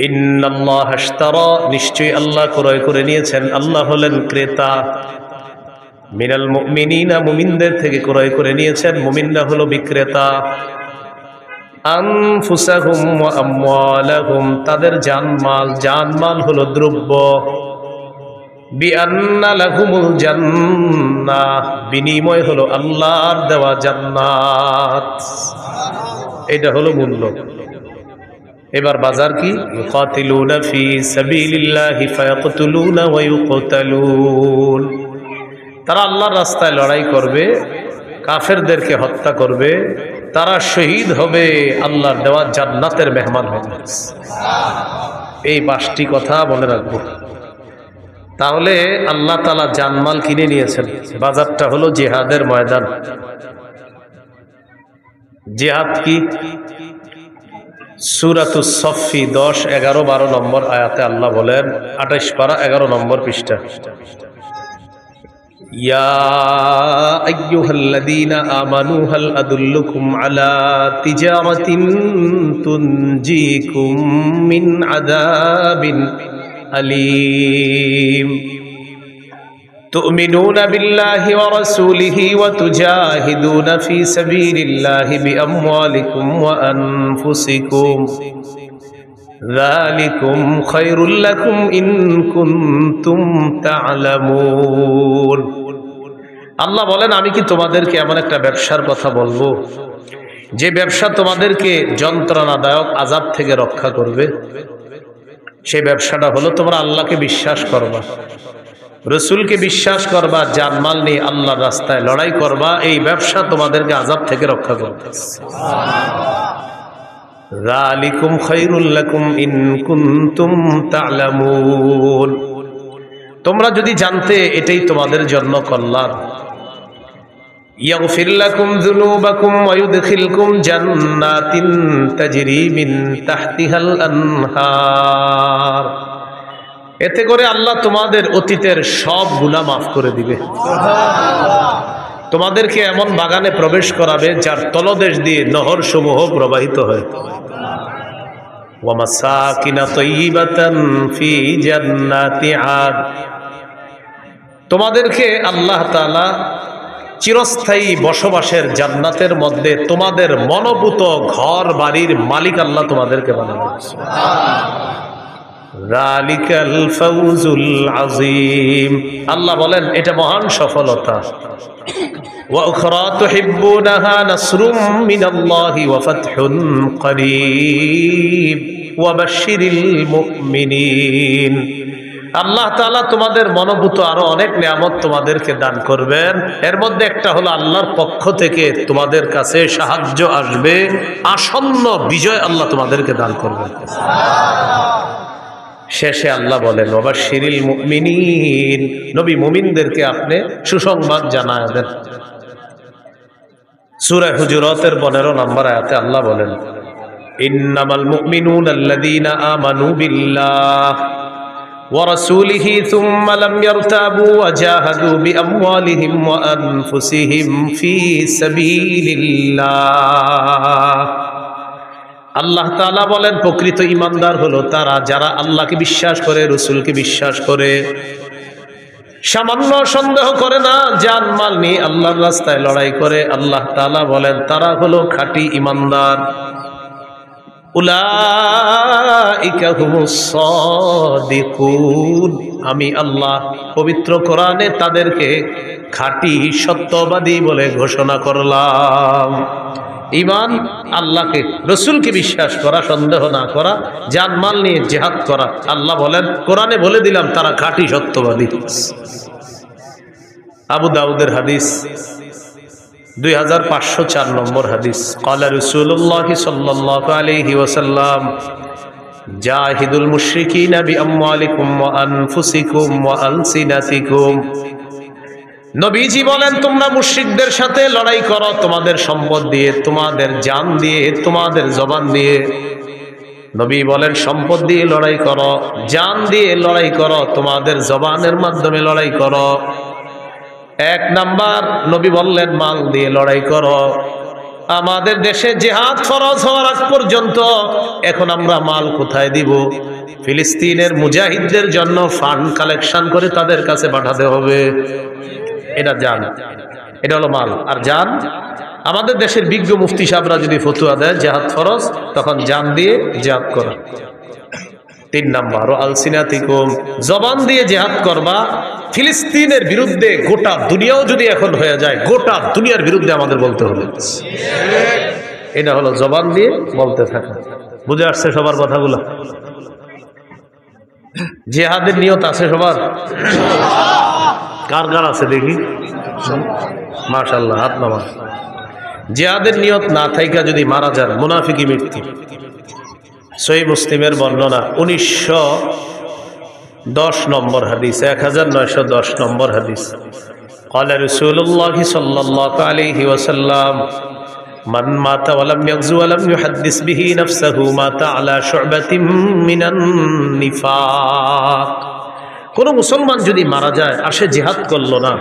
ইন্নাল্লাহ আশতারা, নিশ্চয়ই আল্লাহ ক্রয় করে নিয়েছেন, আল্লাহ হলেন ক্রেতা। মিনাল মুমিনিনা, মুমিনদের থেকে ক্রয় করে নিয়েছেন, মুমিনরা হলো বিক্রেতা। আনফুসাহুম ওয়া আমওয়ালাহুম, তাদের জানমাল হলো দ্রব্য। বিআন্না লাহুমুল জান্নাহ, বিনিময় হলো আল্লাহর দেওয়া জান্নাত। এটা হলো মূল্য। এবার বাজার কি? ইউকাতিলুনা ফি সাবিলিল্লাহি ফায়াকতুলুনা ওয়া ইউকতালুন, তারা আল্লাহর রাস্তায় লড়াই করবে, কাফেরদেরকে হত্যা করবে, তারা শহীদ হবে, আল্লাহর দেওয়া জান্নাতের মেহমান হবে। এই 5টি কথা মনে রাখবো। তাহলে আল্লাহ তাআলা জানমাল কিনে নিয়েছেন। বাজারটা হলো জিহাদের ময়দান। জিহাদ কি? সূরাতুস সফফি 10, 11, 12 নম্বর আয়াতে আল্লাহ বলেন, 28 পারা 11 নম্বর পৃষ্ঠা, ইয়া আইয়ুহাল্লাযীনা আমানু হাল আদুল্লুকুম আলা তিজারাতিন তুনজিকুম মিন আযাবিন আলীম তুমিনুনা বিল্লাহি ওয়া রাসূলিহি ওয়া তুজাহিদুনা ফি সাবিলিল্লাহি বিআমওয়ালিকুম ওয়া আনফুসিকুম যালিকুম খায়রুল লাকুম ইন কুনতুম তা'লামুন। আল্লাহ বলেন, আমি কি তোমাদেরকে এমন একটা ব্যবসার কথা বলবো যে ব্যবসা তোমাদেরকে যন্ত্রণাদায়ক আযাব থেকে রক্ষা করবে? সেই ব্যবসাটা হলো তোমরা আল্লাহকে বিশ্বাস করবা, রসুলকে বিশ্বাস করবা, জানমাল নিয়ে আল্লাহর রাস্তায় লড়াই করবা। এই ব্যবসা তোমাদেরকে আযাব থেকে রক্ষা করবে। যালিকুম খায়রুল লাকুম ইন কুনতুম তা'লামুন, তোমরা যদি জানতে এটাই তোমাদের জন্য কল্যাণ। ইয়াগফির লাকুম যুনুবাকুম ওয়া ইউদখিলকুম জান্নাতিন তাজরি মিন তাহতিহাল আনহার, এতে করে আল্লাহ তোমাদের অতীতের সব গুনাহ মাফ করে দিবে। তোমাদেরকে এমন বাগানে প্রবেশ করাবে যার তলদেশ দিয়ে নহর সমূহ প্রবাহিত হয়। ওয়া মাসাকিনা তাইয়িবাতান ফি জান্নাতি আদ, তোমাদেরকে আল্লাহ তাআলা চিরস্থায়ী বসবাসের জান্নাতের মধ্যে তোমাদের মনোভূত ঘর বাড়ির মালিক আল্লাহ তোমাদেরকে বানাবে। যালিকাল ফাউজুল আযীম, আল্লাহ বলেন এটা মহান সফলতা। ওয়া উখরা তুহিব্বুনাহা নাসরুম মিনাল্লাহি ওয়া ফাতহুন করিব ওয়া বাশশিরিল মুমিনিন, আল্লাহ তাআলা তোমাদের মনোভূত আরো অনেক নিয়ামত তোমাদেরকে দান করবেন। এর মধ্যে একটা হলো আল্লাহর পক্ষ থেকে তোমাদের কাছে সাহায্য আসবে, আসন্ন বিজয় আল্লাহ তোমাদেরকে দান করবেন। শেষে আল্লাহ বলেন, ওয়া বাশশিরিল মুমিনিন, নবী মুমিনদেরকে আপনি সুসংবাদ জানায় দেন। সূরা হুজুরাতের 15 নম্বর আয়াতে আল্লাহ বলেন, ইন্নামাল মুমিনুনা আল্লাযীনা আমানু বিল্লাহ ওয়া রাসূলিহি সুম্মা লাম ইয়ারতাবু ওয়া জাহাদু বিআমওয়ালিহিম ওয়া আনফুসিহিম ফি সাবিলিল্লাহ। আল্লাহ তাআলা বলেন, প্রকৃত ঈমানদার হলো তারা যারা আল্লাহকে বিশ্বাস করে, রসুলকে বিশ্বাস করে, সামান্য সন্দেহ করে না, জানমাল নিয়ে আল্লাহর রাস্তায় লড়াই করে। আল্লাহ তাআলা বলেন তারা হলো খাঁটি ঈমানদার। উলাইকা হুমুস সাদিকুন, আমি আল্লাহ পবিত্র কোরআনে তাদেরকে খাঁটি সত্যবাদী বলে ঘোষণা করলাম। ঈমান, আল্লাহকে রসুলকে বিশ্বাস করা, সন্দেহ না করা, জানমাল নিয়ে জিহাদ করা। আল্লাহ বলেন, কোরআনে বলে দিলাম তারা খাঁটি সত্যবাদী। আবু দাউদের হাদিস 2504 নম্বর হাদিস, ক্বালা রাসূলুল্লাহ সাল্লাল্লাহু আলাইহি ওয়াসাল্লাম, জাহিদুল মুশরিকিনা বিআমওয়ালিকুম ওয়া আনফুসিকুম ওয়া আলসিনাতিকুম, নবীজি বলেন তোমরা মুশরিকদের সাথে লড়াই করো তোমাদের সম্পদ দিয়ে, তোমাদের জান দিয়ে, তোমাদের জবান দিয়ে। নবী বলেন সম্পদ দিয়ে লড়াই করো, জান দিয়ে লড়াই করো, তোমাদের জবানের মাধ্যমে লড়াই করো। 1 নাম্বার নবী বললেন মাল দিয়ে লড়াই করো। আমাদের দেশে জিহাদ ফরজ হওয়ার আগ পর্যন্ত এখন আমরা মাল কোথায় দিব? ফিলিস্তিনের মুজাহিদদের জন্য ফান্ড কালেকশন করে তাদের কাছে পাঠাতে হবে। এটা জান, এটা হলো মাল। আর জান, আমাদের দেশের বিজ্ঞ মুফতি সাহেবরা যদি ফতুয়া দেয় জিহাদ ফরজ, তখন জান দিয়ে জিহাদ করা। 3 নাম্বার, ও আলসিনাতিকুম, জবান দিয়ে জিহাদ করবা। ফিলিস্তিনের বিরুদ্ধে গোটা দুনিয়াও যদি এখন হয়ে যায়, গোটা দুনিয়ার বিরুদ্ধে আমাদের বলতে হবে। এটা হলো জবান দিয়ে বলতে থাকা। বুঝে আসছে সবার কথাগুলো? জিহাদের নিয়ত আছে সবার? কার কার আছে দেখি? মাশাআল্লাহ, হাত নামা। জিহাদের নিয়ত না থাইকা যদি মারা যান, মুনাফিকি মৃত্যু। সহিহ মুসলিমের বর্ণনা 1910 নম্বর হাদিস, 1910 নম্বর হাদিস। قال رسول الله صلى الله عليه وسلم من مات ولم يغزو ولم يحدث به نفسه مات على شعبة من النفاق। কোন মুসলমান যদি মারা যায় আর সে জিহাদ করলো না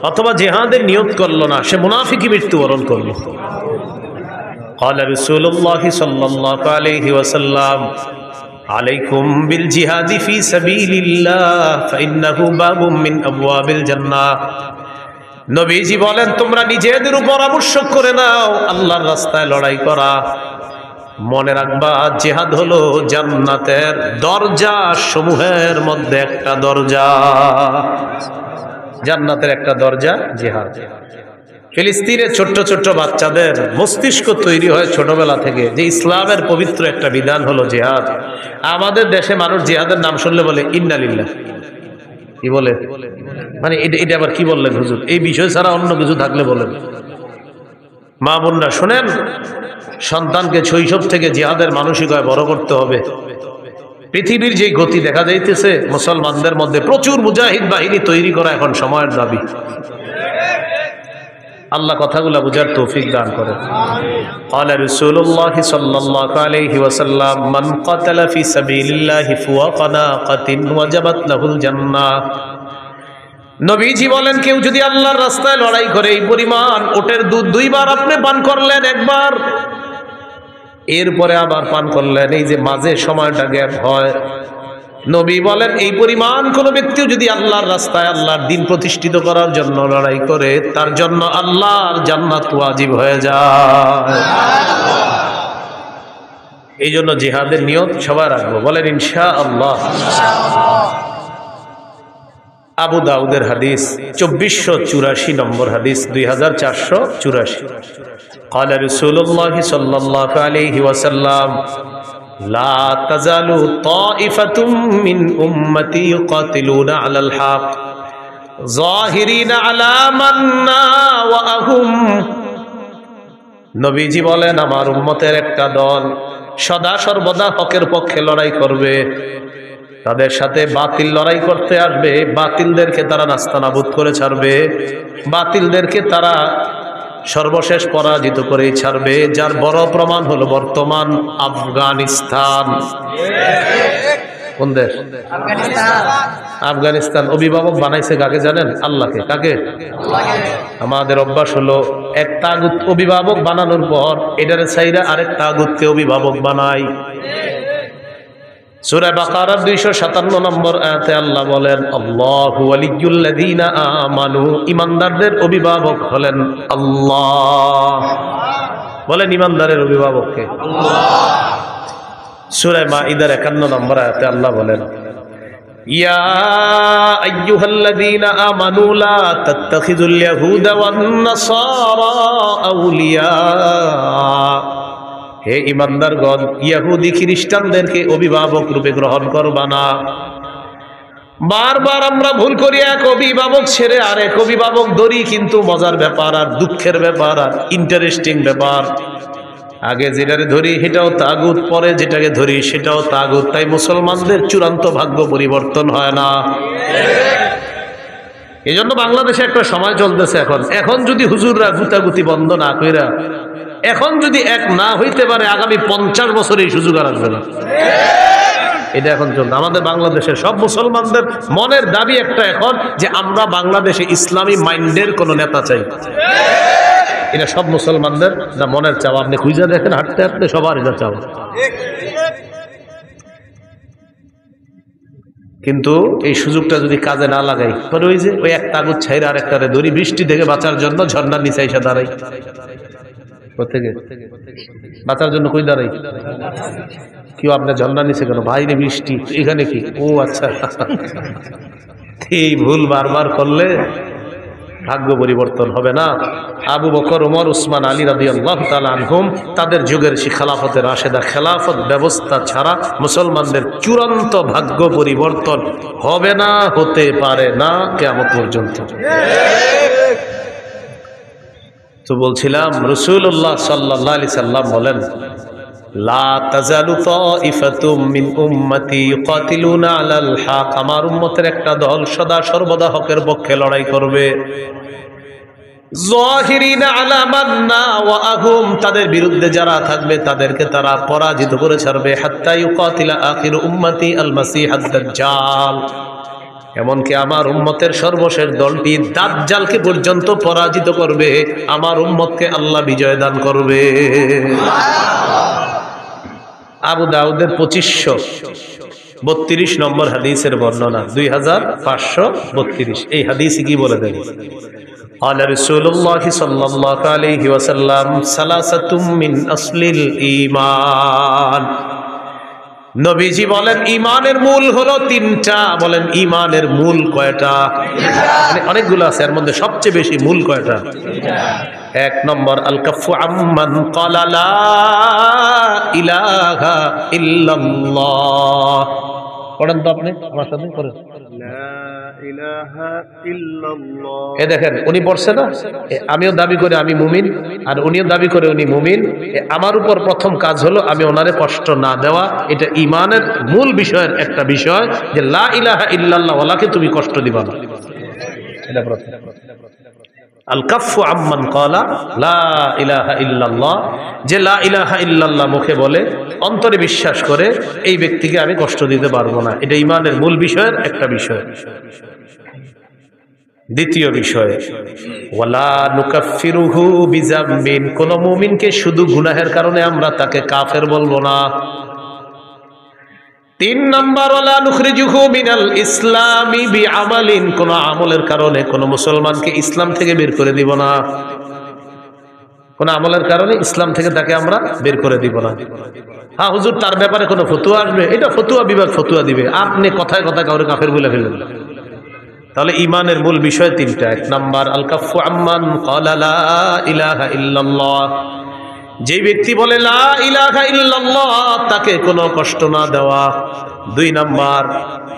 অথবা জিহাদের নিয়ত করলো না, সে মুনাফিকি মৃত্যুবরণ করলো। قال رسول الله صلى الله عليه وسلم عليكم بالجهاد في سبيل الله فإنه باب من أبواب الجنة। নবীজি বলেন, তোমরা নিজেদের উপর আবশ্যক করে নাও আল্লাহর রাস্তায় লড়াই করা। মনে রাখবা, জিহাদ হলো জান্নাতের দরজা সমূহের মধ্যে একটা দরজা। জান্নাতের একটা দরজা জিহাদ। ফিলিস্তিনের ছোট্ট ছোট্ট বাচ্চাদের মস্তিষ্ক তৈরি হয় ছোটবেলা থেকে যে ইসলামের পবিত্র একটা বিধান হলো জিহাদ। আমাদের দেশে মানুষ জিহাদের নাম শুনলে বলে ইন্না লিল্লাহ। কি বলে? মানে এটা আবার কি বললেন হুজুর? এই বিষয় ছাড়া অন্য কিছু থাকলে বলেন। মা বোনরা শোনেন, সন্তানকে শৈশব থেকে জিহাদের মানসিকতায় বড় করতে হবে। পৃথিবীর যে গতি দেখা যাইতেছে, মুসলমানদের মধ্যে প্রচুর মুজাহিদ বাহিনী তৈরি করা এখন সময়ের দাবি। আল্লাহ কথাগুলো বুঝার তৌফিক দান করে। قال رسول الله صلى الله عليه وسلم من قتل في سبيل الله فوق ناقة وجبت له الجنة। নবীজি বলেন, কেউ যদি আল্লাহর রাস্তায় লড়াই করে এই পরিমাণ ওটের দুধ 2 বার আপনি পান করলেন, একবার এরপরে আবার পান করলেন, এই যে মাঝে সময়টা গ্যাপ হয়, নবী বলেন এই পরিমাণ কোন ব্যক্তিও যদি আল্লাহর রাস্তায় আল্লাহর দ্বীন প্রতিষ্ঠিত করার জন্য লড়াই করে, তার জন্য আল্লাহর জান্নাত ওয়াজিব হয়ে যায়। এই জন্য জিহাদের নিয়ত সবাই রাখবো, বলেন ইনশাআল্লাহ। আবু দাউদের হাদিস 2484 নম্বর হাদিস, 2484। قال رسول الله صلى الله عليه وسلم لا تزال طائفة من أمتي يقاتلون على الحق ظاهرين على من ناوأهم। নবীজি বলেন, আমার উম্মতের একটা দল সদা সর্বদা হকের পক্ষে লড়াই করবে। তাদের সাথে বাতিল লড়াই করতে আসবে, বাতিলদেরকে তারা নাস্তানাবুদ করে ছাড়বে, বাতিলদেরকে তারা সর্বশেষ পরাজিত করেই ছাড়বে। যার বড় প্রমাণ হলো বর্তমান আফগানিস্তান। কোন দেশ? আফগানিস্তান। অভিভাবক বানাইছে কাকে জানেন? আল্লাহকে। কাকে? আমাদের অভ্যাস হলো এক তাগুত অভিভাবক বানানোর পর এটারে ছাইরা আরেক তাগুতকে অভিভাবক বানাই। সূরা বাকারার 257 নম্বর আয়াতে আল্লাহ বলেন, আল্লাহু ওয়ালিয়্যুল্লাযীনা আমানু, ঈমানদারদের অভিভাবক হলেন আল্লাহ। বলেন ঈমানদারের অভিভাবক কে? আল্লাহ। সূরা মাঈদার 51 নম্বর আয়াতে আল্লাহ বলেন, ইয়া আইয়ুহাল্লাযীনা আমানু লা তাত্তাখিযুল ইয়াহুদা ওয়ান নাসারা আউলিয়া। হে ইমানদারগণ, ইহুদি খ্রিস্টানদেরকে অভিভাবক রূপে গ্রহণ করবা না। বারবার আমরা ভুল করি, এক অভিভাবক ছেড়ে আরেক অভিভাবক ধরি, কিন্তু মজার ব্যাপার আর দুঃখের ব্যাপার আর ইন্টারেস্টিং ব্যাপার, আগে যেটাকে ধরি সেটাও তাগুত, পরে যেটাকে ধরি সেটাও তাগুত। তাই মুসলমানদের চূড়ান্ত ভাগ্য পরিবর্তন হয় না। এই জন্য বাংলাদেশে একটা সময় চলতেছে এখন যদি হুজুররা গুতাগুতি বন্ধ না কইরা এখন যদি এক না হইতে পারে, আগামী 50 বছর এই সুযোগ আর আসবে না। এটা এখন চলছে আমাদের বাংলাদেশের সব মুসলমানদের মনের দাবি একটা এখন, যে আমরা বাংলাদেশে ইসলামী মাইন্ডের কোন নেতা চাই। এটা সব মুসলমানদের না মনের চাওয়া। আপনি খুঁজে দেখেন হাঁটতে হাঁটতে সবার এটা চাওয়া। কিন্তু এই সুযোগটা যদি কাজে না লাগাই, পরে ওই যে ওই একটা আগুন ছাইরা আর একটা দড়ি, বৃষ্টি থেকে বাঁচার জন্য ঝর্ণার নিচে এসে দাঁড়াই। কোথেকে বাঁচার জন্য কই দাঁড়াই? কেউ আপনার ঝর্ণার নিচে কেন? বাইরে বৃষ্টি, এখানে কি? ও আচ্ছা। এই ভুল বারবার করলে ভাগ্য পরিবর্তন হবে না। আবু বকর, ওমর, উসমান, আলী রাদিয়াল্লাহু তাআলা আনহুম তাদের যুগের সেই খেলাফতের রাশেদা, খেলাফত ব্যবস্থা ছাড়া মুসলমানদের চূড়ান্ত ভাগ্য পরিবর্তন হবে না, হতে পারে না কিয়ামত পর্যন্ত। তো বলছিলাম রাসূলুল্লাহ সাল্লাল্লাহু আলাইহি সাল্লাম বলেন, লা তাজালু তাইফাতুম মিন উম্মতি ইউকাতিলুনা আলাল হক, আমার উম্মতের একটা দল সদা সর্বদা হকের পক্ষে লড়াই করবে। যাহিরিনা আলা মান্না ওয়া আহুম, তাদের বিরুদ্ধে যারা থাকবে তাদেরকে তারা পরাজিত করে ছাড়বে। হাত্তা ইউকাতিলা আখির উম্মতি আল মাসিহাদ দাজ্জাল, এমনকি আমার উম্মতের সর্বশেষ দলটি দাজ্জালকে পর্যন্ত পরাজিত করবে। আমার উম্মতকে আল্লাহ বিজয় দান করবে। আবু দাউদের 2532 নম্বর হাদিসের বর্ণনা, 2532। এই হাদিসে কি বলে দেন? قال رسول الله صلى الله عليه وسلم ثلاثة من أصل الإيمان, নবীজি বলেন ইমানের মূল হলো তিনটা। বলেন ইমানের মূল কয়টা? অনেকগুলো আছে, এর মধ্যে সবচেয়ে বেশি মূল কয়টা? এক নম্বর আল কাফু আম্মান ক্বালা লা ইলাহা ইল্লাল্লাহ। পড়েন তো আপনি আমার সাথে, করেন লা ইলাহা ইল্লাল্লাহ। এ দেখেন উনি পড়ছে না, আমিও দাবি করে আমি মুমিন, আর উনিও দাবি করে উনি মুমিন। আমার উপর প্রথম কাজ হলো আমি ওনারে কষ্ট না দেওয়া। এটা ইমানের মূল বিষয়ের একটা বিষয়, যে লা ইলাহা ইল্লাল্লাহ ওয়ালাকে তুমি কষ্ট দিবা না। এটা প্রথম। আল কাফু আম্মান ক্বালা লা ইলাহা ইল্লাল্লাহ, যে লা ইলাহা ইল্লাল্লাহ মুখে বলে, অন্তরে বিশ্বাস করে, এই ব্যক্তিকে আমি কষ্ট দিতে পারবো না। এটা ইমানের মূল বিষয়ের একটা বিষয়। দ্বিতীয় বিষয়, ওয়ালা নুকাফিরুহু বিযামবিন, কোন মুমিনকে শুধু গুনাহের কারণে আমরা তাকে কাফের বলবো না। তিন নম্বর, ওয়ালা নুখরিজুহু মিনাল ইসলামি বিআমালিন, কোন আমলের কারণে কোন মুসলমানকে ইসলাম থেকে বের করে দিব না। কোন আমলের কারণে ইসলাম থেকে তাকে আমরা বের করে দিব না। হ্যাঁ হুজুর, তার ব্যাপারে কোনো ফতোয়া আসবে, এটা ফতোয়া বিভাগ ফতোয়া দিবে, আপনি কথায় কথায় কাউরে কাফের বলে ফেলবেন। তাহলে ইমানের মূল বিষয় তিনটা। এক নাম্বার আল কাফু আম্মান ক্বালা লা ইলাহা ইল্লাল্লাহ, যে ব্যক্তি বলে লা ইলাহা ইল্লাল্লাহ তাকে কোনো কষ্ট না দেওয়া। দুই নাম্বার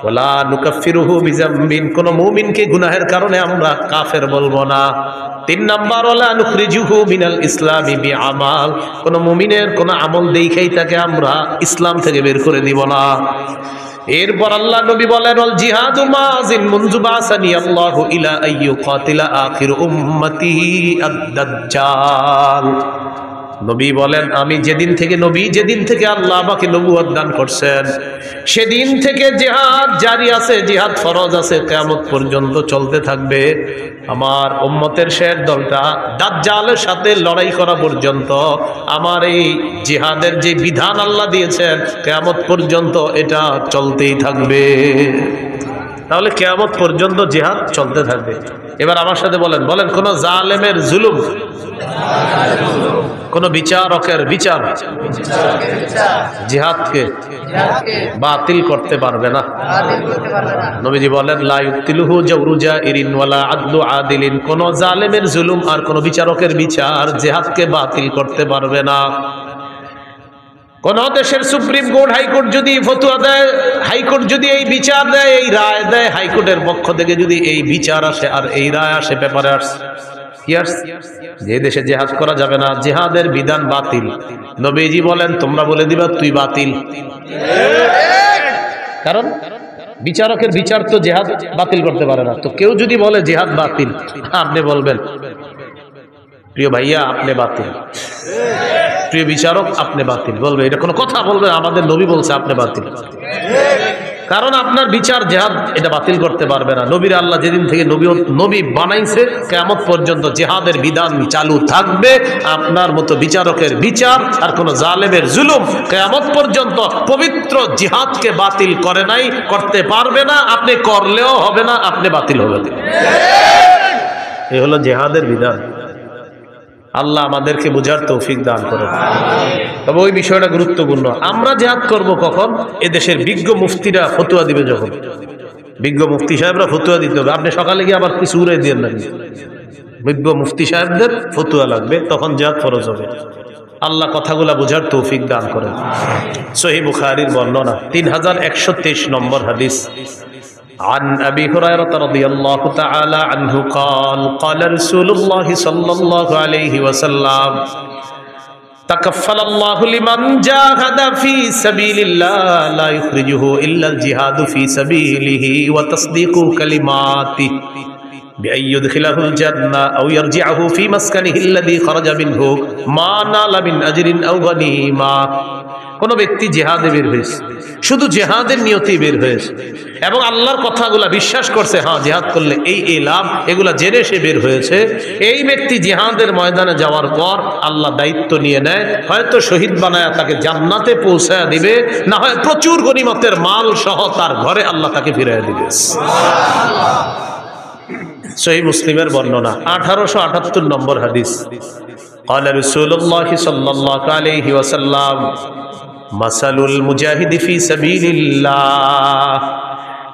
ওয়ালা নুকাফিরুহু বিযামবিন, কোন মুমিনকে গুনাহের কারণে আমরা কাফের বলবো না। তিন নাম্বার ওয়ালা নুখরিজুহু মিনাল ইসলামি বিআমাল, কোন মুমিনের কোন আমল দেখাই তাকে আমরা ইসলাম থেকে বের করে দিব না। এরপর আল্লাহ নবী বলেন, ওয়াল জিহাদু মাযিন মুনযু বাসানি আল্লাহু ইলা আইয়ুকাতিলা আখির উম্মতি আদ-দাজ্জাল। নবী বলেন, আমি যেদিন থেকে আল্লাহ আমাকে নবুয়ত দান করছেন, সেদিন থেকে জিহাদ জারি আছে, জিহাদ ফরজ আছে, কিয়ামত পর্যন্ত চলতে থাকবে। আমার উম্মতের শেষ দলটা দাজ্জালের সাথে লড়াই করা পর্যন্ত আমার এই জিহাদের যে বিধান আল্লাহ দিয়েছেন, কিয়ামত পর্যন্ত এটা চলতেই থাকবে। তাহলে কিয়ামত পর্যন্ত জিহাদ চলতে থাকবে। এবার আমার সাথে বলেন কোন জালেমের জুলুম, কোন বিচারকের বিচার জিহাদকে বাতিল করতে পারবে না। নবীজি বলেন, লা ইউতিলুহু জাওরু জাইরিন ওয়ালা আদলু আদিলিন, কোন জালেমের জুলুম আর কোন বিচারকের বিচার জিহাদকে বাতিল করতে পারবে না। কোন দেশের সুপ্রিম কোর্ট, হাইকোর্ট যদি ফতোয়া দেয়, হাইকোর্ট যদি এই বিচার দেয়, এই রায় দেয়, হাইকোর্টের পক্ষ থেকে যদি এই বিচার আসে আর এই রায় আসে, পেপারে আসে, কি আসে? যে দেশে জিহাদ করা যাবে না, জিহাদের বিধান বাতিল। নবীজি বলেন, তোমরা বলে দিবা তুই বাতিল। কারণ বিচারকের বিচার তো জিহাদ বাতিল করতে পারে না। তো কেউ যদি বলে জিহাদ বাতিল, আপনি বলবেন, প্রিয় ভাইয়া আপনি বাতিল, প্রিয় বিচারক আপনি বাতিল। বলবে এটা কোনো কথা? বলবে আমাদের নবী বলছে আপনি বাতিল। কারণ আপনার বিচার জিহাদ এটা বাতিল করতে পারবে না। নবীর আল্লাহ যেদিন থেকে নবী বানাইছে কিয়ামত পর্যন্ত জিহাদের বিধান চালু থাকবে। আপনার মতো বিচারকের বিচার আর কোন জালেমের জুলুম কিয়ামত পর্যন্ত পবিত্র জিহাদকে বাতিল করে নাই, করতে পারবে না। আপনি করলেও হবে না, আপনি বাতিল হবে। এই হলো জিহাদের বিধান। আল্লাহ আমাদেরকে বুঝার তৌফিক দান করেন। তবে ওই বিষয়টা গুরুত্বপূর্ণ। আমরা জিহাদ করব কখন? এদেশের বিজ্ঞ মুফতিরা ফতোয়া দিবে যখন। বিজ্ঞ মুফতি সাহেবরা ফতোয়া দিতে হবে। আপনি সকালে গিয়ে আবার কিছু উড়াই দিয়ে না, বিজ্ঞ মুফতি সাহেবদের ফতোয়া লাগবে, তখন জিহাদ ফরজ হবে। আল্লাহ কথাগুলা বুঝার তৌফিক দান করেন। সহিহ বুখারীর বর্ণনা 3123 নম্বর হাদিস। عن أبي هريرة رضي الله تعالى عنه قال قال رسول الله صلى الله عليه وسلم تكفل الله لمن جاهد في سبيل الله لا يخرجه إلا الجهاد في سبيله وتصديق كلماته بأن يدخله الجنة أو يرجعه في مسكنه الذي خرج منه ما نال من أجر أو غنيمة। কোন ব্যক্তি জিহাদে বের হয়েছে, শুধু জিহাদের নিয়তে বের হয়েছে এবং আল্লাহর কথাগুলা বিশ্বাস করছে, হ্যাঁ জিহাদ করলে এই লাভ, এগুলা জেনে সে বের হয়েছে। এই ব্যক্তি জিহাদের ময়দানে যাওয়ার পর আল্লাহ দায়িত্ব নিয়ে নেয়, হয়তো শহীদ বানায় তাকে জান্নাতে পৌঁছায় দিবে, না হয় প্রচুর গনিমতের মাল সহ তার ঘরে আল্লাহ তাকে ফিরিয়ে দিবে। সহিহ মুসলিমের বর্ণনা 1878 নম্বর হাদিস। قال رسول الله صلى الله عليه وسلم مثل المجاهد في سبيل الله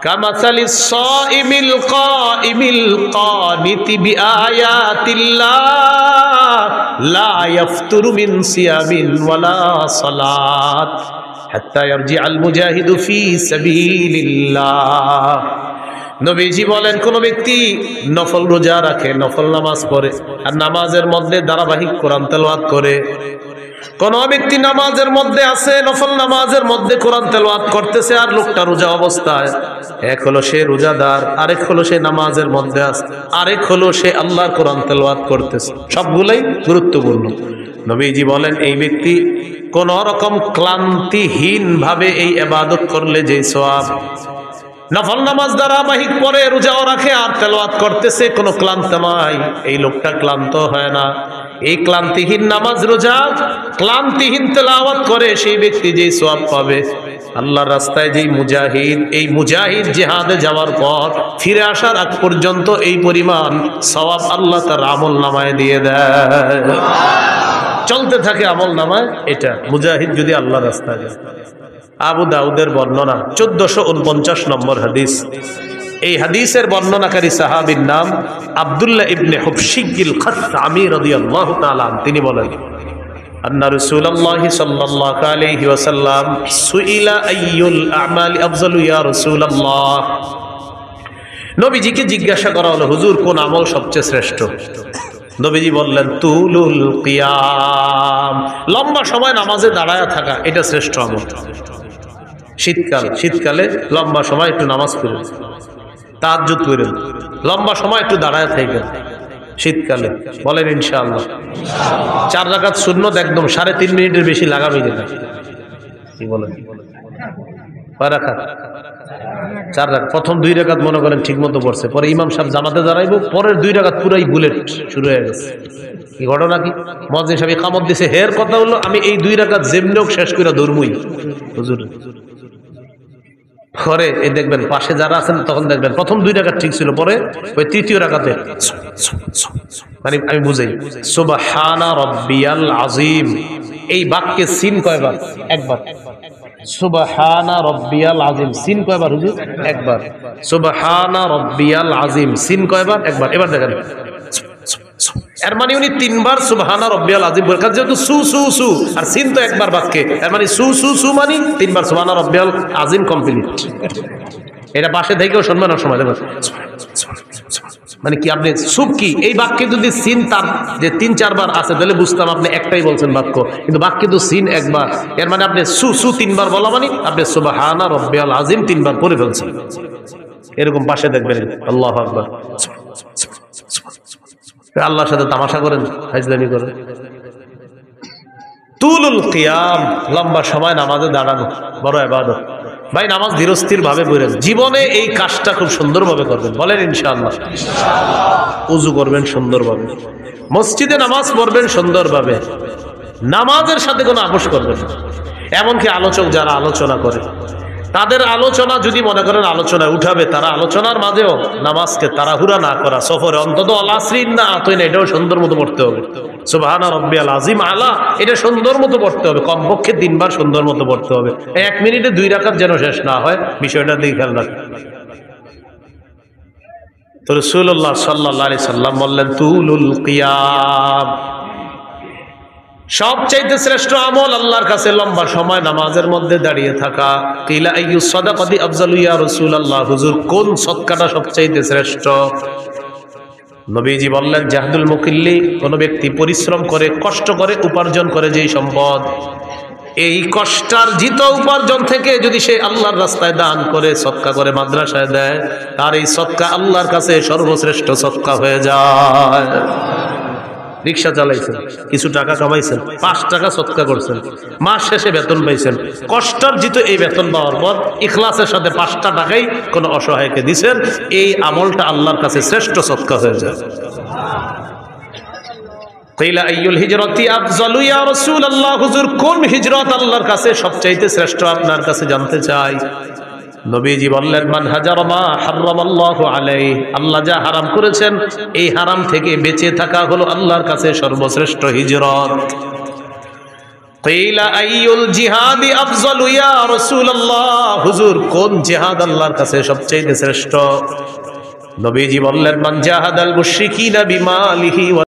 كمثل الصائم القائم القانت بآيات الله لا يفتر من صيام ولا صلاة حتى يرجع المجاهد في سبيل الله। নবীজি বলেন, কোন ব্যক্তি নফল রোজা রাখে, নফল নামাজ পড়ে আর নামাজের মধ্যে ধারাবাহিক কোরআন তেলাওয়াত করে। কোন ব্যক্তি নামাজের মধ্যে আছে, নফল নামাজের মধ্যে কোরআন তেলাওয়াত করতেছে আর লোকটা রোজা অবস্থায়, এক হলো সে রোজাদার, আরেক হলো সে নামাজের মধ্যে আছে, আরেক হলো সে আল্লাহর কোরআন তেলাওয়াত করতেছে। সবগুলাই গুরুত্বপূর্ণ। নবীজি বলেন, এই ব্যক্তি কোন রকম ক্লান্তিহীন ভাবে এই ইবাদত করলে যে সওয়াব, নফল নামাজ ধারাবাহিক পরে রোজাও রাখে আর তেলাওয়াত করতেছে, কোনো ক্লান্ত নাই, এই লোকটা ক্লান্ত হয় না। এই ক্লান্তিহীন নামাজ রোজা, ক্লান্তিহীন তেলাওয়াত করে সেই ব্যক্তি যেই সওয়াব পাবে, আল্লাহর রাস্তায় যেই মুজাহিদ, এই মুজাহিদ জিহাদে যাওয়ার পর ফিরে আসার আগ পর্যন্ত এই পরিমাণ সওয়াব আল্লাহ তার আমল নামায় দিয়ে দেয়। চলতে থাকে আমল নামায়। এটা মুজাহিদ যদি আল্লাহর রাস্তায় যায়। আবু দাউদের বর্ণনা 1449 নম্বর হাদিস। এই হাদিসের বর্ণনাকারী সাহাবীর নাম আব্দুল্লাহ ইবনে হুবশিগিল খাসআমি রাদিয়াল্লাহু তাআলা। তিনি বলেন, আন্না রাসূলুল্লাহ সাল্লাল্লাহু আলাইহি ওয়াসাল্লাম সুইলা আইয়ুল আমালি আফজালু ইয়া রাসূলুল্লাহ। নবীজিকে জিজ্ঞাসা করা হলো, হুজুর কোন আমল সবচেয়ে শ্রেষ্ঠ? নবীজি বললেন, তুলুল কিয়াম, লম্বা সময় নামাজে দাঁড়ায় থাকা, এটা শ্রেষ্ঠ আমল। শীতকালে লম্বা সময় একটু নামাজ পড়েন, তাহাজ্জুদ করেন, লম্বা সময় একটু দাঁড়ায় থাকেন শীতকালে। বলেন ইনশাআল্লাহ। 4 রাকাত সুন্নত একদম 3.5 মিনিটের বেশি লাগাবেই না। কি বলেন? 4 রাকাত 4 রাকাত। প্রথম 2 রাকাত মনে করেন ঠিক মতো পড়ছে, পরে ইমাম সাহেব জামাতে দাঁড়াইবো, পরের 2 রাকাত পুরাই বুলেট শুরু হয়ে গেছে। কি ঘটনা কি? মুয়াজ্জিন সাহেব ইকামত দিছে, হের কথা হলো আমি এই 2 রাকাত যেমনি হোক শেষ করে দৌড়মই হুজুর। পরে এই দেখবেন পাশে যারা আছেন, তখন দেখবেন প্রথম 2 রাকাত ঠিক ছিল, পরে ওই তৃতীয় রাকাতে মানে আমি বুঝাই, সুবহানা রাব্বিয়াল আযীম, এই বাক্যে সিন কয়বার? একবার। সুবহানা রাব্বিয়াল আযীম, সিন কয়বার হুজুর? একবার। সুবহানা রাব্বিয়াল আযীম, সিন কয়বার? একবার। এবার দেখেন, এর মানে উনি 3 বার সুবহানা রাব্বিয়াল আযীম বলেছেন, যেহেতু সু সু সু আর সিন তো একবার বাক্যে, এর মানে সু সু সু মানে 3 বার সুবহানা রাব্বিয়াল আযীম কমপ্লিট। এটা পাশে থেকেও শুনবেন না সময় দেখবেন, মানে কি আপনি সুব কি এই বাক্যে যদি সিন তার যে 3-4 বার আছে তাহলে বুঝতাম আপনি একটাই বলছেন বাক্য, কিন্তু বাক্যে তো সিন একবার, এর মানে আপনি সু সু 3 বার বলা মানে আপনি সুবহানা রাব্বিয়াল আযীম 3 বার পড়ে ফেলছেন। এরকম পাশে দেখবেন আল্লাহু আকবার, আল্লাহর সাথে তামাশা করেন, ফাজলামি করেন। তুলুল কিয়াম, লম্বা সময় নামাজে দাঁড়ানো বড় ইবাদত। ভাই নামাজ ধীরস্থির ভাবে পড়েন, জীবনে এই কাজটা খুব সুন্দরভাবে করবেন, বলেন ইনশাআল্লাহ। উযু করবেন সুন্দরভাবে, মসজিদে নামাজ পড়বেন সুন্দরভাবে, নামাজের সাথে কোনো আপোষ করবেন না। এমনকি আলোচক যারা আলোচনা করে তাদের আলোচনা যদি মনে করেন আলোচনায় উঠাবে, তারা আলোচনার মাঝেও নামাজকে তাড়াহুড়া না করা, সফরে অন্তত আলাসরিন না আতইন এটাও সুন্দর মতো পড়তে হবে, সুবহানা রাব্বিয়াল আযীম আলা এটা সুন্দর মতো পড়তে হবে, কমপক্ষে 3 বার সুন্দর মতো পড়তে হবে। 1 মিনিটে 2 রাকাত যেন শেষ না হয়, বিষয়টা দিকে খেয়াল রাখবেন। তো রাসূলুল্লাহ সাল্লাল্লাহু আলাইহি সাল্লাম বললেন তুলুল কিয়াম, সবচাইতে শ্রেষ্ঠ আমল আল্লাহর কাছে লম্বা সময় নামাজের মধ্যে দাঁড়িয়ে থাকা। কিলা আইয়ুস সাদাকাতি আফজালু ইয়া রাসূলুল্লাহ, হুজুর কোন সদকাটা সবচাইতে শ্রেষ্ঠ? নবীজি বললেন জাহদুল মুকিল্লি, কোন ব্যক্তি পরিশ্রম করে কষ্ট করে উপার্জন করে যেই সম্পদ, এই কষ্টার্জিত উপার্জন থেকে যদি সে আল্লাহর রাস্তায় দান করে, সদকা করে, মাদ্রাসায় দেয়, তার এই সদকা আল্লাহর কাছে সর্বশ্রেষ্ঠ সদকা হয়ে যায়। রিক্সা চালাইছেন, কিছু টাকা কামাইছেন, 5 টাকা সদকা করছেন, মাস শেষে বেতন পাইছেন, কষ্টার্জিত এই বেতন পাওয়ার পর ইখলাসের সাথে 5টা টাকাই কোন অসহায়কে দিছেন, এই আমলটা আল্লাহর কাছে শ্রেষ্ঠ সদকা হয়ে যায়। কিলা আইয়ুল হিজরাতি আফজালু ইয়া রাসূলুল্লাহ, হুজুর কোন হিজরত আল্লাহর কাছে সবচাইতে শ্রেষ্ঠ আপনার কাছে জানতে চাই। নবীজি বললেন মান হাজার মা হারামাল্লাহু আলাইহি, আল্লাহ যা হারাম করেছেন এই হারাম থেকে বেঁচে থাকা হলো আল্লাহর কাছে সর্বশ্রেষ্ঠ হিজরত। কিলা আইয়ুল জিহাদি আফজালু ইয়া রাসূলুল্লাহ, হুজুর কোন জিহাদ আল্লাহর কাছে সবচেয়ে শ্রেষ্ঠ? নবীজি বললেন মান জাহাদাল মুশরিকিনা বিমালিহি